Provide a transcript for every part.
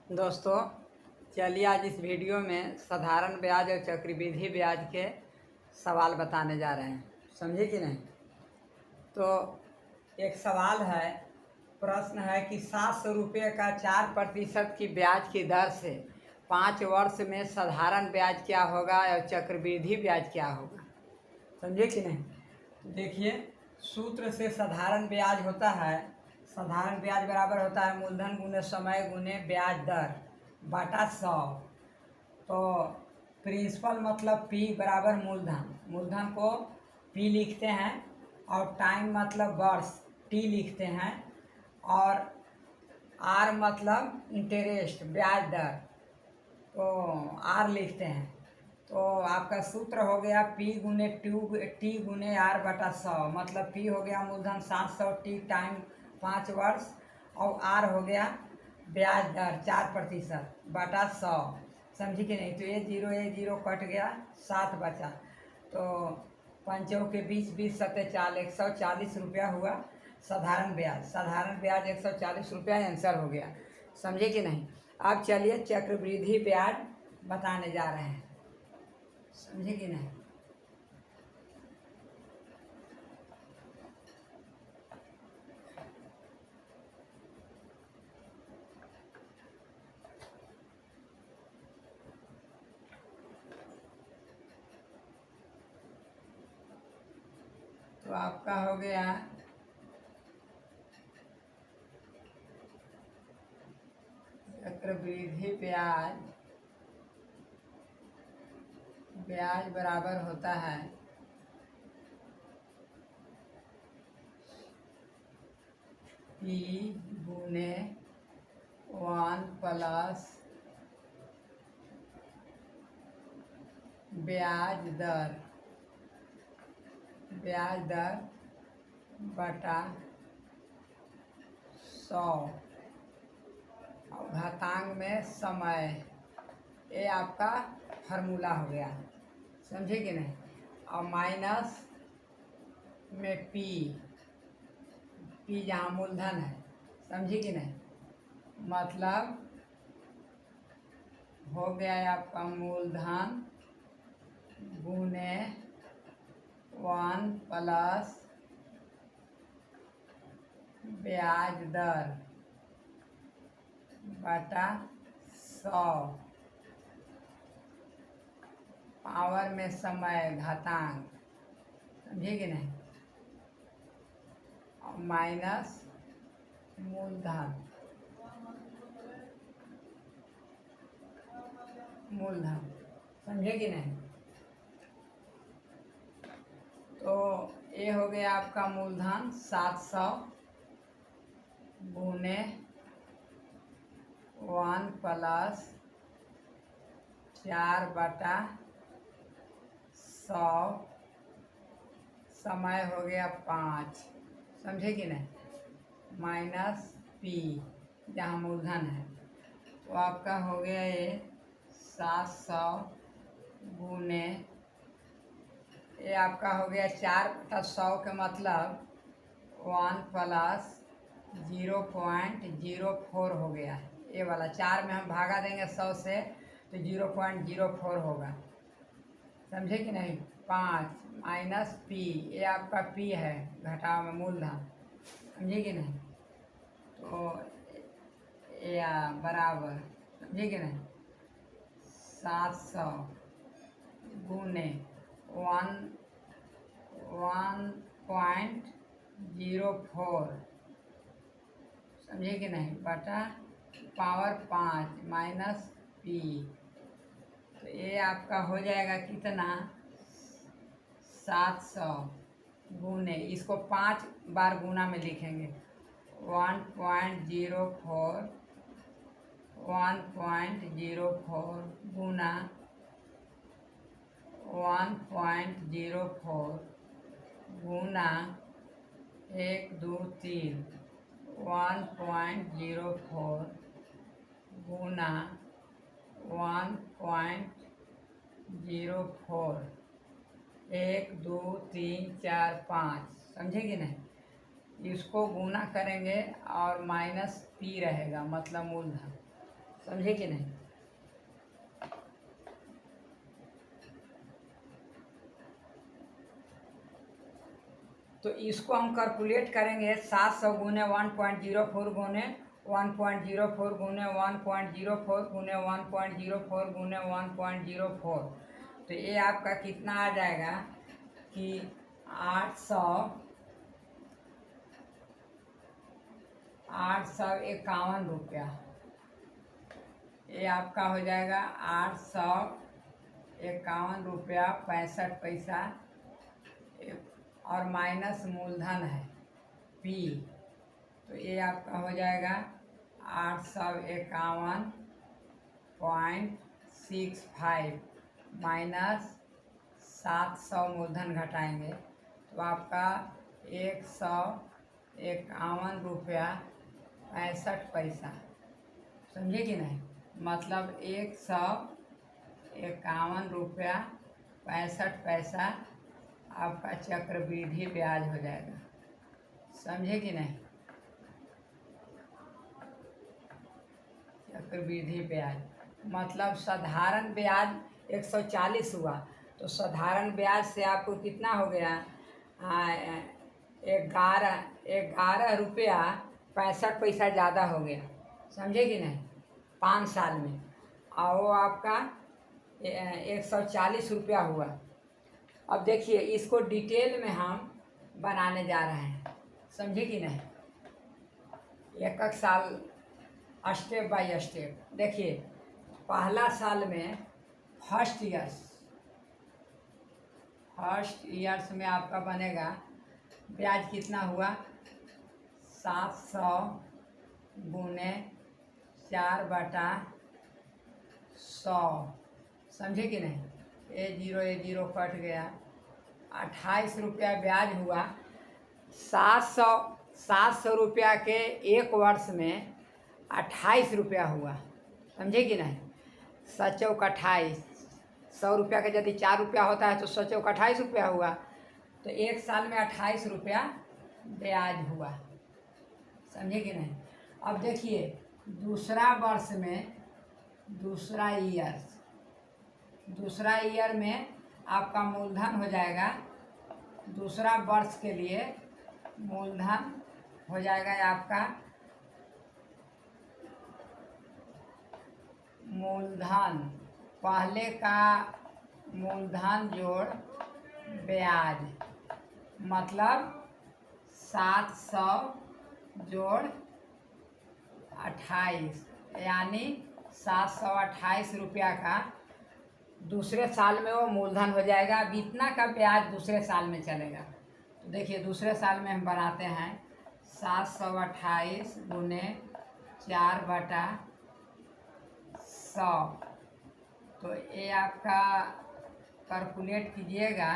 दोस्तों, चलिए आज इस वीडियो में साधारण ब्याज और चक्रवृद्धि ब्याज के सवाल बताने जा रहे हैं। समझे कि नहीं? तो एक सवाल है, प्रश्न है कि 700 रुपये का 4% की ब्याज की दर से 5 वर्ष में साधारण ब्याज क्या होगा और चक्रवृद्धि ब्याज क्या होगा। समझे कि नहीं? तो देखिए, सूत्र से साधारण ब्याज होता है, साधारण ब्याज बराबर होता है मूलधन गुने समय गुने ब्याज दर बटा 100। तो प्रिंसिपल मतलब P बराबर मूलधन, मूलधन को P लिखते हैं और टाइम मतलब वर्ष T लिखते हैं और R मतलब इंटरेस्ट ब्याज दर तो R लिखते हैं। तो आपका सूत्र हो गया P गुने T गुने R बटा 100, मतलब P हो गया मूलधन 700, T टाइम 5 वर्ष और R हो गया ब्याज दर 4% बटा 100। समझी कि नहीं? तो ये जीरो कट गया, 7 बचा। तो पंचों के 20 सत्ते 140 रुपया हुआ साधारण ब्याज। साधारण ब्याज 140 रुपया आंसर हो गया। समझे कि नहीं? अब चलिए चक्रवृद्धि ब्याज बताने जा रहे हैं। समझे कि नहीं? तो आपका हो गया चक्रवृद्धि ब्याज, ब्याज बराबर होता है P गुने 1 प्लस ब्याज दर बटा 100 और घातांक में समय। ये आपका फार्मूला हो गया। समझे कि नहीं? और माइनस में P जहाँ मूलधन है। समझे कि नहीं? मतलब हो गया आपका मूलधन गुने 1 प्लस ब्याज दर बटा 100 पावर में समय घातांक। समझे कि नहीं? और माइनस मूलधन समझे कि नहीं? तो ये हो गया आपका मूलधन 700 गुने 1 प्लस 4 बटा 100 समय हो गया 5। समझे कि नहीं? माइनस P जहाँ मूलधन है। तो आपका हो गया ये 700 गुने, ये आपका हो गया 4/100 के मतलब 1 प्लस 0.04 हो गया। ये वाला 4 में हम भागा देंगे 100 से तो 0.04 होगा। समझे कि नहीं? 5 माइनस P, ये आपका P है घटाव में मूलधन। समझे कि नहीं? तो या बराबर, समझे कि नहीं, 700 गुने 1.04, समझे कि नहीं, बटा पावर 5 माइनस P। तो ये आपका हो जाएगा कितना? 700 गुने, इसको 5 बार गुना में लिखेंगे, 1.04 गुना 1.04 गुना 1 2 3, 1.04 गुना 1.04, 1 2 3 4 5। समझे कि नहीं? इसको गुना करेंगे और माइनस P रहेगा, मतलब मूलधन। समझे कि नहीं। तो इसको हम कैलकुलेट करेंगे 700 गुने 1.04 गुने 1.04 गुने 1.04 गुने 1.04 गुने 1.04, तो ये आपका कितना आ जाएगा कि 851 रुपया। ये आपका हो जाएगा 851 रुपया 65 पैसा, और माइनस मूलधन है P, तो ये आपका हो जाएगा 851.65 माइनस 700 मूलधन घटाएंगे तो आपका 151 रुपया 65 पैसा। समझे कि नहीं, मतलब 151 रुपया 65 पैसा आपका चक्रवृद्धि ब्याज हो जाएगा। समझे कि नहीं, चक्रवृद्धि ब्याज मतलब साधारण ब्याज 140 हुआ, तो साधारण ब्याज से आपको कितना हो गया 11 रुपया 65 पैसा ज़्यादा हो गया। समझे कि नहीं, 5 साल में, और वो आपका 140 रुपया हुआ। अब देखिए इसको डिटेल में हम बनाने जा रहे हैं। समझे कि नहीं, एक एक साल स्टेप बाय स्टेप। देखिए पहला साल में फर्स्ट ईयर्स में आपका बनेगा ब्याज कितना हुआ 700 गुने 4/100। समझे कि नहीं, ये जीरो कट गया, 28 रुपया ब्याज हुआ। 700 रुपया के एक वर्ष में 28 रुपया हुआ। समझे कि नहीं, 7 चौक 28, 100 रुपया का यदि 4 रुपया होता है तो 100 चौक 28 रुपया हुआ, तो एक साल में 28 रुपया ब्याज हुआ। समझे कि नहीं। अब देखिए दूसरा वर्ष में दूसरा ईयर में आपका मूलधन हो जाएगा, दूसरा वर्ष के लिए मूलधन हो जाएगा आपका मूलधन, पहले का मूलधन जोड़ ब्याज, मतलब 700 जोड़ 28, यानी 728 रुपया का दूसरे साल में वो मूलधन हो जाएगा। अब इतना का ब्याज दूसरे साल में चलेगा। तो देखिए दूसरे साल में हम बनाते हैं 728 गुने 4/100, तो ये आपका कैलकुलेट कीजिएगा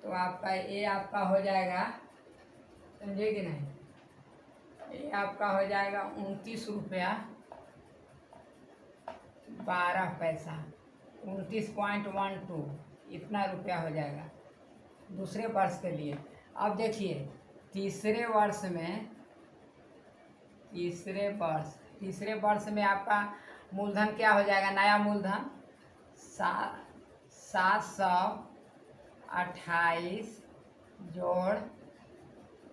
तो आपका ये आपका हो जाएगा, समझे कि नहीं, ये आपका हो जाएगा 29 रुपया 12 पैसा, 29.12, इतना रुपया हो जाएगा दूसरे वर्ष के लिए। अब देखिए तीसरे वर्ष में आपका मूलधन क्या हो जाएगा, नया मूलधन 728 जोड़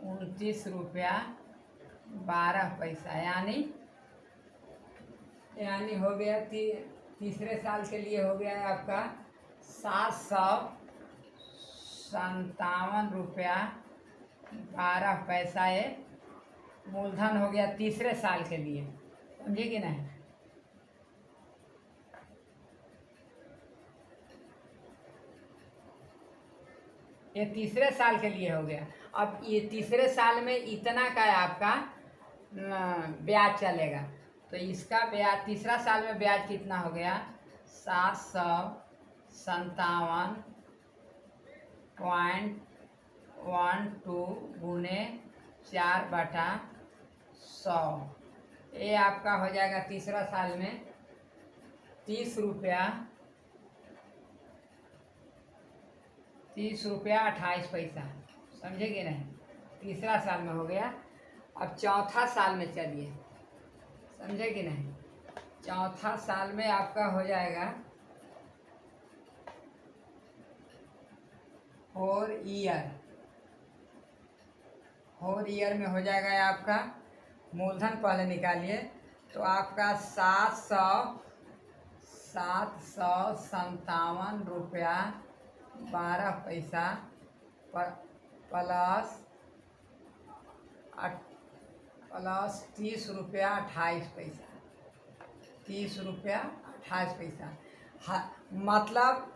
29 रुपया 12 पैसा, यानी हो गया तीसरे साल के लिए हो गया है आपका 757 रुपया 12 पैसा, ये मूलधन हो गया तीसरे साल के लिए। समझे कि नहीं, ये तीसरे साल के लिए हो गया। अब ये तीसरे साल में इतना का आपका ब्याज चलेगा, तो इसका ब्याज तीसरा साल में ब्याज कितना हो गया 757.12 गुने 4/100, ये आपका हो जाएगा तीसरा साल में 30 रुपया 28 पैसा। समझे कि नहीं, तीसरा साल में हो गया। अब चौथा साल में चलिए, समझे कि नहीं, चौथा साल में आपका हो जाएगा 4 ईयर। 4 ईयर में हो जाएगा आपका, मूलधन पहले निकालिए, तो आपका 757 रुपया 12 पैसा प्लस 30 रुपया 28 पैसा। 30 रुपया 28 पैसा। हाँ, मतलब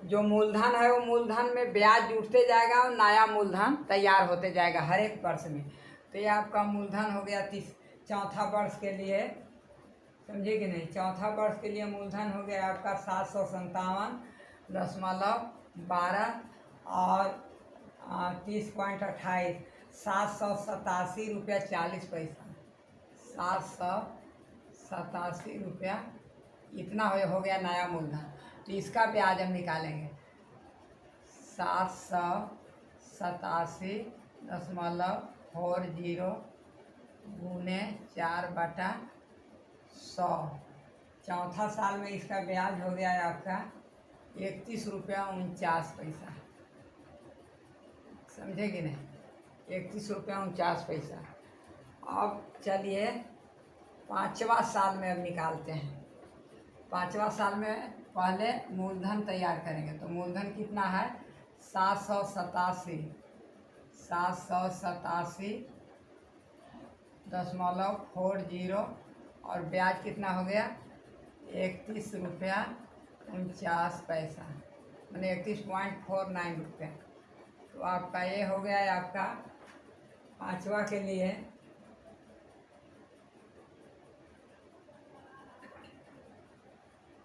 जो मूलधन है वो मूलधन में ब्याज जुटते जाएगा और नया मूलधन तैयार होते जाएगा हर एक वर्ष में। तो ये आपका मूलधन हो गया चौथा वर्ष के लिए, समझे कि नहीं। चौथा वर्ष के लिए मूलधन हो गया आपका 757.12 और 30.28, 787 रुपया 40 पैसा। 787 रुपया इतना हो गया नया मूलधन। तो इसका ब्याज हम निकालेंगे 787.40 गुने 4/100। चौथा साल में इसका ब्याज हो गया है आपका 31 रुपया 49 पैसा। समझे कि नहीं, 31 रुपया 49 पैसा। अब चलिए पाँचवा साल में अब निकालते हैं। पाँचवा साल में पहले मूलधन तैयार करेंगे। तो मूलधन कितना है 787.40 और ब्याज कितना हो गया 31 रुपया 49 पैसा, मैंने 31.49 रुपया। तो आपका ये हो गया है आपका पाँचवा के लिए।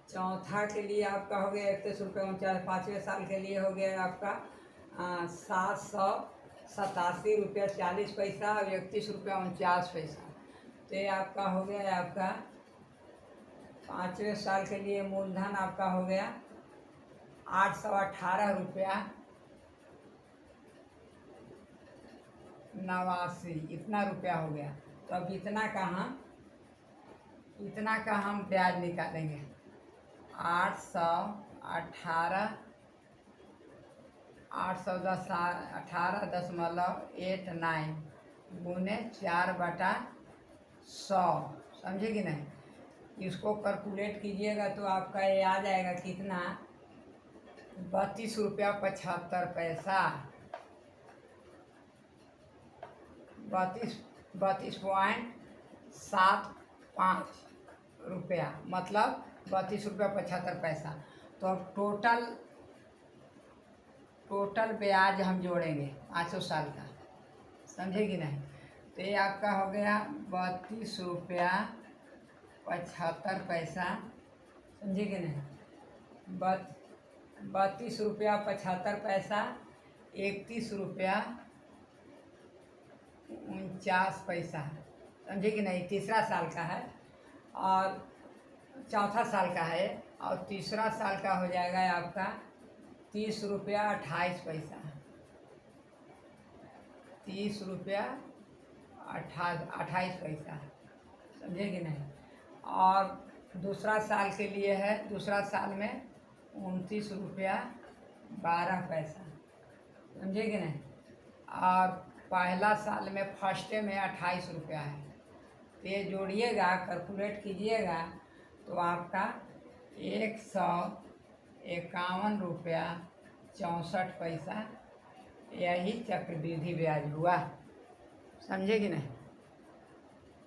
चौथा के लिए आपका हो गया 31 रुपया 49। पाँचवें साल के लिए हो गया आपका 787.40 और 31 रुपया 49 पैसा। तो ये आपका हो गया आपका पाँचवें साल के लिए मूलधन आपका हो गया 818 रुपया 89, इतना रुपया हो गया। तो अब इतना का हम ब्याज निकालेंगे 818.89 गुने 4/100। समझे कि नहीं। इसको कैलकुलेट कीजिएगा तो आपका ये आ जाएगा कितना 32 रुपया 75 पैसा। 32.75 रुपया, मतलब 32 रुपया 75 पैसा। तो अब टोटल ब्याज हम जोड़ेंगे पाँचों साल का। समझे कि नहीं। तो ये आपका हो गया 32 रुपया 75 पैसा। समझे कि नहीं। 32 रुपया 75 पैसा 31 रुपया 49 पैसा। समझे कि नहीं। तीसरा साल का है और चौथा साल का है, और तीसरा साल का हो जाएगा आपका 30 रुपया 28 पैसा। 30 रुपया 28 पैसा। समझे कि नहीं। और दूसरा साल के लिए है, दूसरा साल में 29 रुपया 12 पैसा। समझे कि नहीं। और पहला साल में फर्स्टे में 28 रुपया है। तो ये जोड़िएगा, कैलकुलेट कीजिएगा तो आपका 151 रुपया 64 पैसा यही चक्रवृद्धि ब्याज हुआ। समझे कि नहीं।